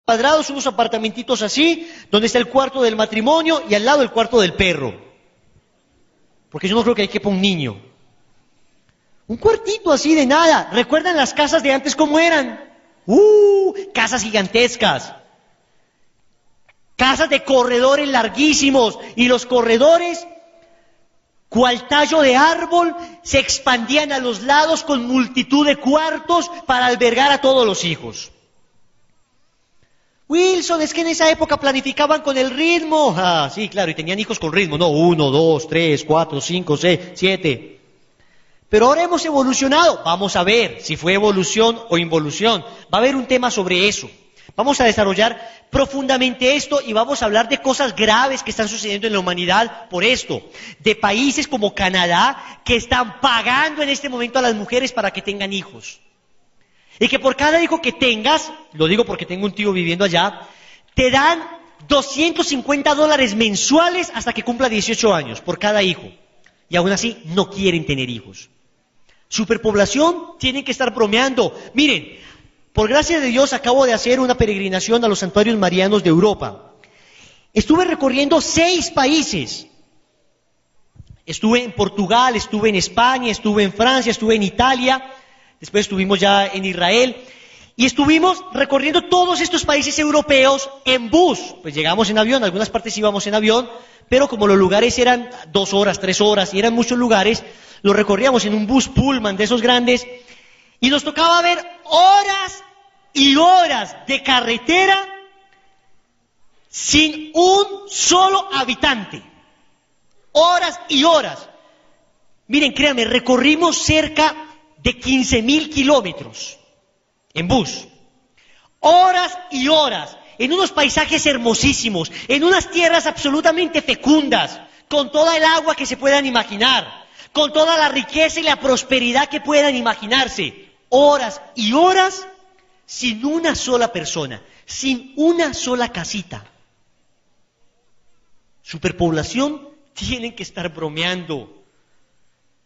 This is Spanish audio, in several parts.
cuadrados, unos apartamentitos así, donde está el cuarto del matrimonio y al lado el cuarto del perro. Porque yo no creo que hay que poner un niño. Un cuartito así de nada. ¿Recuerdan las casas de antes cómo eran? Casas gigantescas. Casas de corredores larguísimos. Y los corredores, cual tallo de árbol, se expandían a los lados con multitud de cuartos para albergar a todos los hijos. Wilson, es que en esa época planificaban con el ritmo. Ah, sí, claro, y tenían hijos con ritmo, no, 1, 2, 3, 4, 5, 6, 7. Pero ahora hemos evolucionado. Vamos a ver si fue evolución o involución. Va a haber un tema sobre eso. Vamos a desarrollar profundamente esto y vamos a hablar de cosas graves que están sucediendo en la humanidad por esto. De países como Canadá que están pagando en este momento a las mujeres para que tengan hijos. Y que por cada hijo que tengas, lo digo porque tengo un tío viviendo allá, te dan $250 mensuales hasta que cumpla 18 años por cada hijo. Y aún así no quieren tener hijos. Superpoblación, tienen que estar bromeando. Miren, por gracia de Dios acabo de hacer una peregrinación a los santuarios marianos de Europa. Estuve recorriendo 6 países. Estuve en Portugal, estuve en España, estuve en Francia, estuve en Italia. Después estuvimos ya en Israel y estuvimos recorriendo todos estos países europeos en bus. Pues llegamos en avión, algunas partes íbamos en avión, pero como los lugares eran 2 horas, 3 horas y eran muchos lugares, los recorríamos en un bus Pullman de esos grandes y nos tocaba ver horas y horas de carretera sin un solo habitante. Horas y horas. Miren, créanme, recorrimos cerca de 15.000 kilómetros en bus. Horas y horas, en unos paisajes hermosísimos, en unas tierras absolutamente fecundas, con toda el agua que se puedan imaginar, con toda la riqueza y la prosperidad que puedan imaginarse. Horas y horas sin una sola persona, sin una sola casita. Superpoblación, tienen que estar bromeando.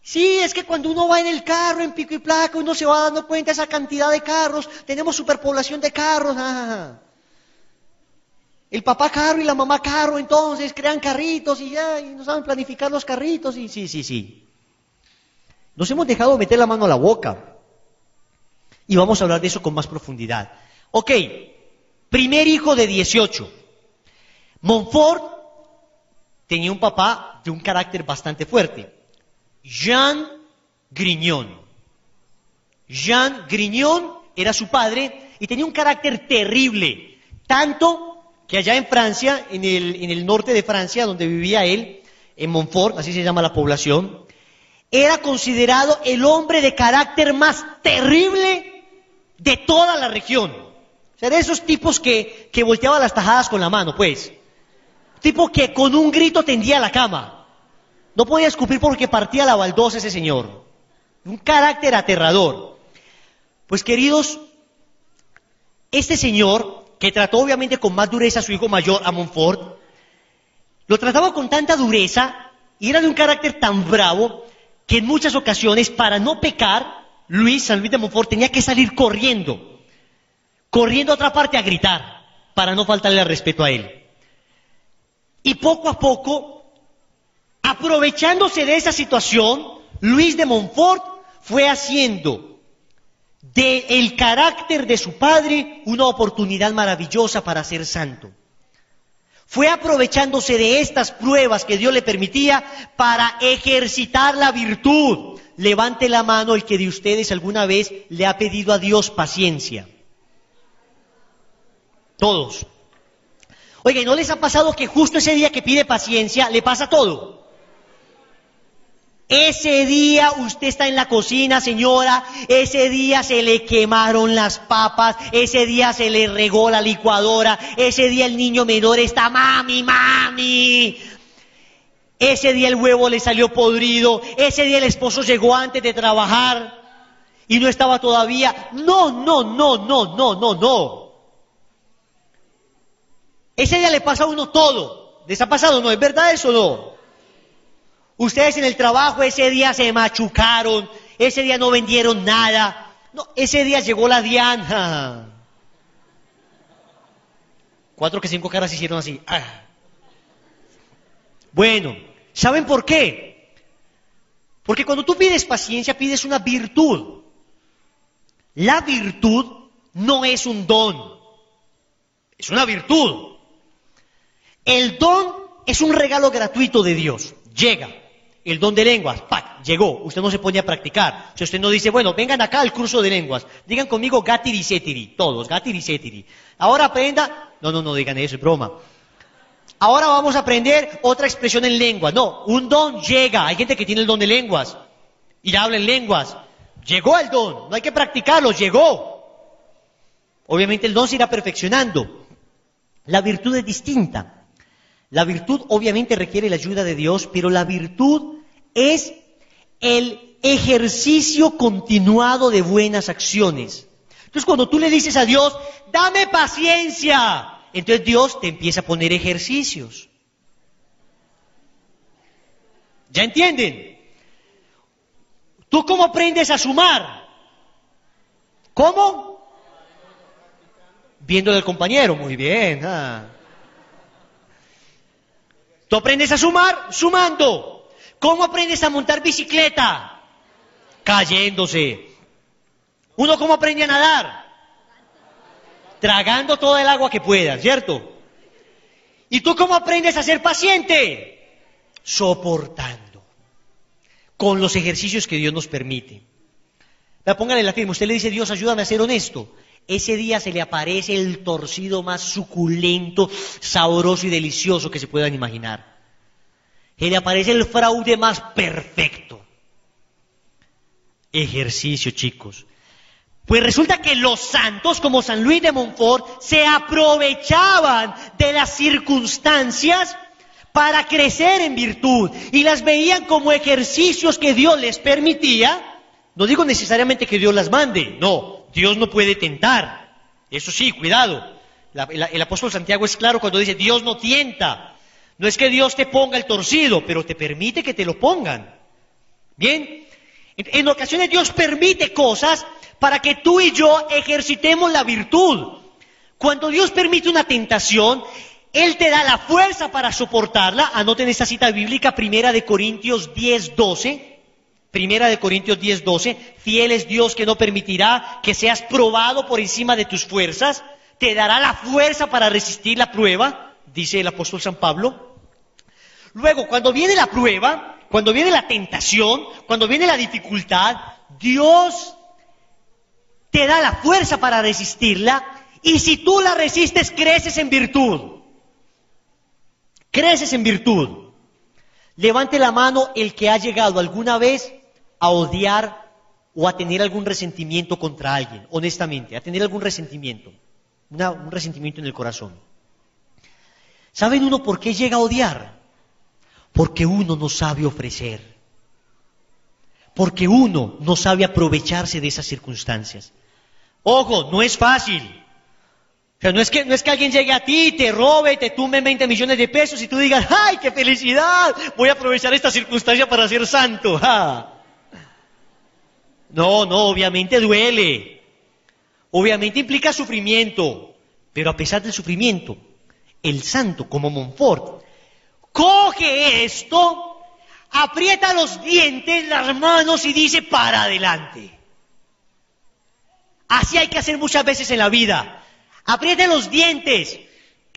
Sí, es que cuando uno va en el carro, en pico y placa, uno se va dando cuenta de esa cantidad de carros. Tenemos superpoblación de carros. El papá carro y la mamá carro, entonces crean carritos y ya, y no saben planificar los carritos. Y sí. Nos hemos dejado meter la mano a la boca. Y vamos a hablar de eso con más profundidad. Ok, primer hijo de 18. Montfort tenía un papá de un carácter bastante fuerte. Jean Grignon. Jean Grignon era su padre y tenía un carácter terrible, tanto que allá en Francia, en el norte de Francia, donde vivía él, en Montfort, así se llama la población, era considerado el hombre de carácter más terrible de toda la región. O sea, de esos tipos que volteaba las tajadas con la mano, pues. Tipo que con un grito tendía la cama. No podía escupir porque partía la baldosa ese señor. Un carácter aterrador. Pues queridos, este señor, que trató obviamente con más dureza a su hijo mayor, a Montfort, lo trataba con tanta dureza y era de un carácter tan bravo que en muchas ocasiones, para no pecar, San Luis de Montfort tenía que salir corriendo a otra parte a gritar, para no faltarle al respeto a él. Y poco a poco, aprovechándose de esa situación, Luis de Montfort fue haciendo del carácter de su padre una oportunidad maravillosa para ser santo. Fue aprovechándose de estas pruebas que Dios le permitía para ejercitar la virtud. Levante la mano el que de ustedes alguna vez le ha pedido a Dios paciencia. Todos. Oiga, ¿y no les ha pasado que justo ese día que pide paciencia le pasa todo? Ese día usted está en la cocina, señora, ese día se le quemaron las papas, ese día se le regó la licuadora, ese día el niño menor está mami, ese día el huevo le salió podrido, ese día el esposo llegó antes de trabajar y no estaba todavía. No. Ese día le pasa a uno todo. ¿Les ha pasado? ¿No? ¿Es verdad eso o no? Ustedes en el trabajo ese día se machucaron, ese día no vendieron nada, no, ese día llegó la DIAN. 4 que 5 caras hicieron así. ¡Ah! Bueno, ¿saben por qué? Porque cuando tú pides paciencia, pides una virtud. La virtud no es un don, es una virtud. El don es un regalo gratuito de Dios. Llega. El don de lenguas, ¡pac! Llegó. Usted no se pone a practicar. O sea, usted no dice, bueno, vengan acá al curso de lenguas. Digan conmigo gatiri setiri. Todos, gatiri setiri. Ahora aprenda. No digan eso, es broma. Ahora vamos a aprender otra expresión en lengua. No, un don llega. Hay gente que tiene el don de lenguas y habla en lenguas. Llegó el don. No hay que practicarlo, llegó. Obviamente el don se irá perfeccionando. La virtud es distinta. La virtud obviamente requiere la ayuda de Dios, pero la virtud es el ejercicio continuado de buenas acciones. Entonces cuando tú le dices a Dios, dame paciencia, entonces Dios te empieza a poner ejercicios. ¿Ya entienden? ¿Tú cómo aprendes a sumar? ¿Cómo? Viéndole al compañero, muy bien. Tú aprendes a sumar sumando. ¿Cómo aprendes a montar bicicleta? Cayéndose. ¿Uno cómo aprende a nadar? Tragando toda el agua que pueda, ¿cierto? ¿Y tú cómo aprendes a ser paciente? Soportando. Con los ejercicios que Dios nos permite. Póngale la firma. Usted le dice, Dios, ayúdame a ser honesto. Ese día se le aparece el torcido más suculento, sabroso y delicioso que se puedan imaginar. Se le aparece el fraude más perfecto. Ejercicio, chicos. Pues resulta que los santos, como San Luis de Montfort, se aprovechaban de las circunstancias para crecer en virtud y las veían como ejercicios que Dios les permitía. No digo necesariamente que Dios las mande, no, Dios no puede tentar. Eso sí, cuidado. El apóstol Santiago es claro cuando dice, Dios no tienta. No es que Dios te ponga el torcido, pero te permite que te lo pongan. Bien, en ocasiones Dios permite cosas para que tú y yo ejercitemos la virtud. Cuando Dios permite una tentación, Él te da la fuerza para soportarla. Anoten esta cita bíblica, 1 Corintios 10:12. 1 Corintios 10:12, fiel es Dios que no permitirá que seas probado por encima de tus fuerzas, te dará la fuerza para resistir la prueba, dice el apóstol San Pablo. Luego, cuando viene la prueba, cuando viene la tentación, cuando viene la dificultad, Dios te da la fuerza para resistirla, y si tú la resistes, creces en virtud. Creces en virtud. Levante la mano el que ha llegado alguna vez a odiar o a tener algún resentimiento contra alguien, honestamente, a tener algún resentimiento, un resentimiento en el corazón. ¿Saben uno por qué llega a odiar? Porque uno no sabe ofrecer, porque uno no sabe aprovecharse de esas circunstancias. Ojo, no es fácil. O sea, no es que alguien llegue a ti, te robe y te tumbe 20 millones de pesos y tú digas, ¡ay, qué felicidad! Voy a aprovechar esta circunstancia para ser santo. ¡Ja! No, obviamente duele. Obviamente implica sufrimiento. Pero a pesar del sufrimiento, el santo, como Montfort, coge esto, aprieta los dientes, las manos y dice, para adelante. Así hay que hacer muchas veces en la vida. Apriete los dientes,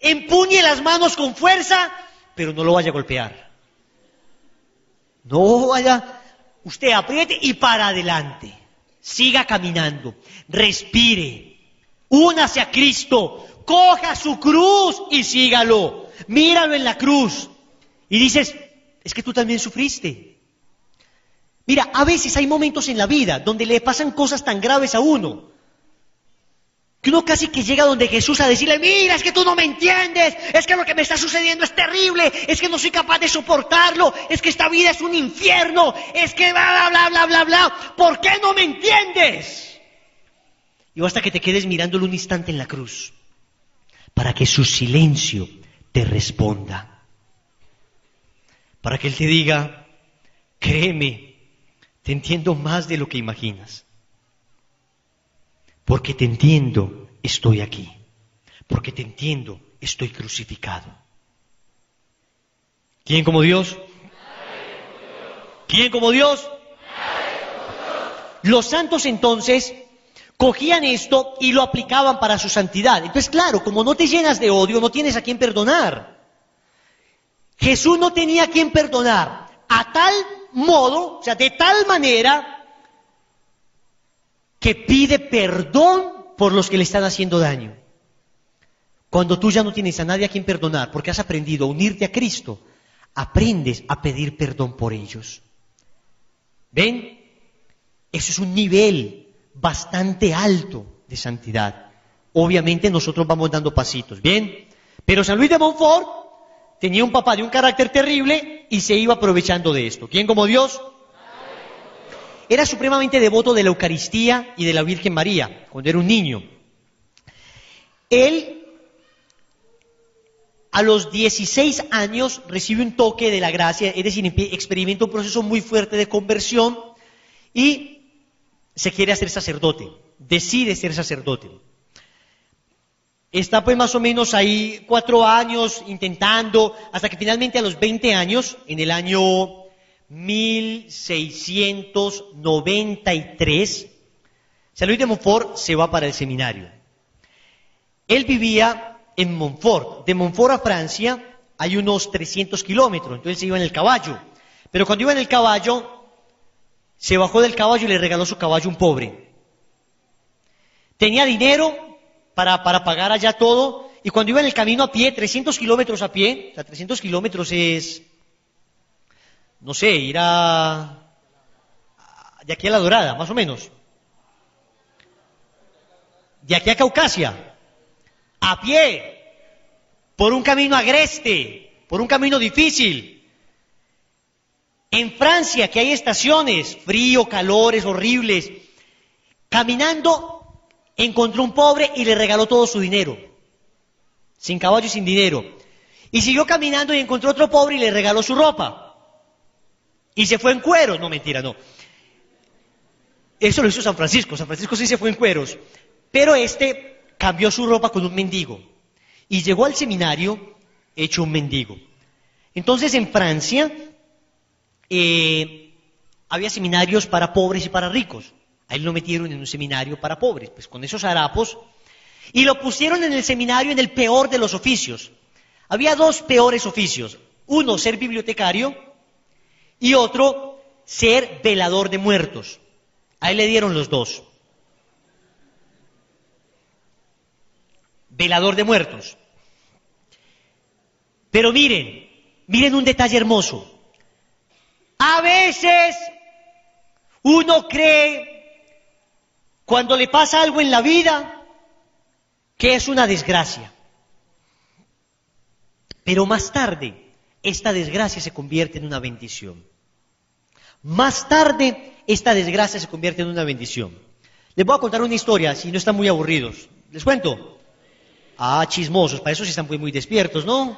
empuñe las manos con fuerza, pero no lo vaya a golpear. No vaya, usted apriete y para adelante. Siga caminando, respire, únase a Cristo, coja su cruz y sígalo. Míralo en la cruz y dices, es que tú también sufriste. Mira, a veces hay momentos en la vida donde le pasan cosas tan graves a uno, que uno casi que llega donde Jesús a decirle, mira, es que tú no me entiendes, es que lo que me está sucediendo es terrible, es que no soy capaz de soportarlo, es que esta vida es un infierno, es que bla, bla, bla, bla, bla, ¿por qué no me entiendes? Y basta que te quedes mirándolo un instante en la cruz, para que su silencio te responda, para que Él te diga, créeme, te entiendo más de lo que imaginas. Porque te entiendo, estoy aquí. porque te entiendo, estoy crucificado. ¿Quién como Dios? ¿Quién como Dios? Los santos entonces cogían esto y lo aplicaban para su santidad. Entonces, claro, como no te llenas de odio, no tienes a quien perdonar. Jesús no tenía a quien perdonar a tal modo, o sea, de tal manera, que pide perdón por los que le están haciendo daño. Cuando tú ya no tienes a nadie a quien perdonar, porque has aprendido a unirte a Cristo, aprendes a pedir perdón por ellos. ¿Ven? Eso es un nivel bastante alto de santidad. Obviamente nosotros vamos dando pasitos, ¿bien? Pero San Luis de Montfort tenía un papá de un carácter terrible y se iba aprovechando de esto. ¿Quién como Dios? Era supremamente devoto de la Eucaristía y de la Virgen María, cuando era un niño. Él, a los 16 años, recibe un toque de la gracia, es decir, experimenta un proceso muy fuerte de conversión y se quiere hacer sacerdote, decide ser sacerdote. Está pues más o menos ahí 4 años intentando, hasta que finalmente a los 20 años, en el año 1693, San Luis de Montfort se va para el seminario. Él vivía en Montfort. De Montfort a Francia hay unos 300 kilómetros, entonces se iba en el caballo. Pero cuando iba en el caballo, se bajó del caballo y le regaló su caballo a un pobre. Tenía dinero para pagar allá todo, y cuando iba en el camino a pie, 300 kilómetros a pie, o sea, 300 kilómetros es, no sé, ir de aquí a La Dorada, más o menos. De aquí a Caucasia, a pie, por un camino agreste, por un camino difícil. En Francia, que hay estaciones, frío, calores horribles, caminando, encontró un pobre y le regaló todo su dinero, sin caballo y sin dinero. Y siguió caminando y encontró otro pobre y le regaló su ropa. Y se fue en cueros. No, mentira, no. Eso lo hizo San Francisco sí se fue en cueros. Pero este cambió su ropa con un mendigo. Y llegó al seminario hecho un mendigo. Entonces en Francia había seminarios para pobres y para ricos. A él lo metieron en un seminario para pobres, pues con esos harapos, y lo pusieron en el seminario en el peor de los oficios. Había 2 peores oficios: uno, ser bibliotecario, y otro, ser velador de muertos. A él le dieron los 2. Velador de muertos. Pero miren un detalle hermoso. A veces uno cree, cuando le pasa algo en la vida, que es una desgracia. Pero más tarde, esta desgracia se convierte en una bendición. Más tarde, esta desgracia se convierte en una bendición. Les voy a contar una historia, si no están muy aburridos. ¿Les cuento? Ah, chismosos, para eso sí están muy despiertos, ¿no?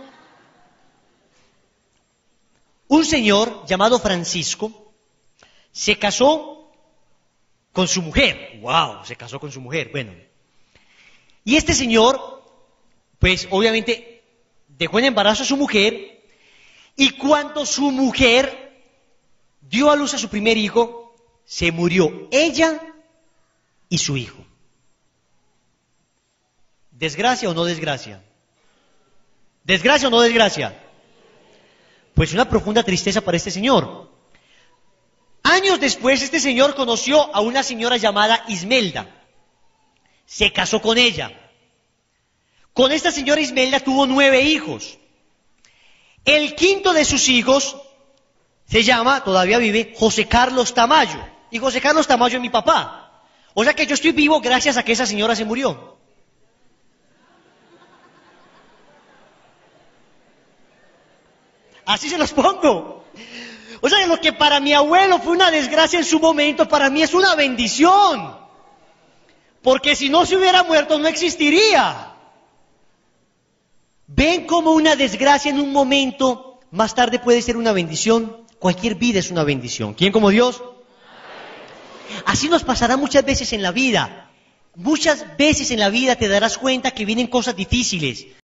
Un señor llamado Francisco se casó con su mujer. ¡Wow! Se casó con su mujer. Bueno. Y este señor, pues obviamente, dejó en embarazo a su mujer, y cuando su mujer dio a luz a su primer hijo, se murió ella y su hijo. ¿Desgracia o no desgracia? ¿Desgracia o no desgracia? Pues una profunda tristeza para este señor. Años después, este señor conoció a una señora llamada Ismelda. Se casó con ella. Con esta señora Ismelda tuvo 9 hijos. El quinto de sus hijos se llama, todavía vive, José Carlos Tamayo. Y José Carlos Tamayo es mi papá. O sea que yo estoy vivo gracias a que esa señora se murió. Así se los pongo. O sea, lo que para mi abuelo fue una desgracia en su momento, para mí es una bendición. Porque si no se hubiera muerto, no existiría. ¿Ven cómo una desgracia en un momento, más tarde puede ser una bendición? Cualquier vida es una bendición. ¿Quién como Dios? Así nos pasará muchas veces en la vida. Muchas veces en la vida te darás cuenta que vienen cosas difíciles,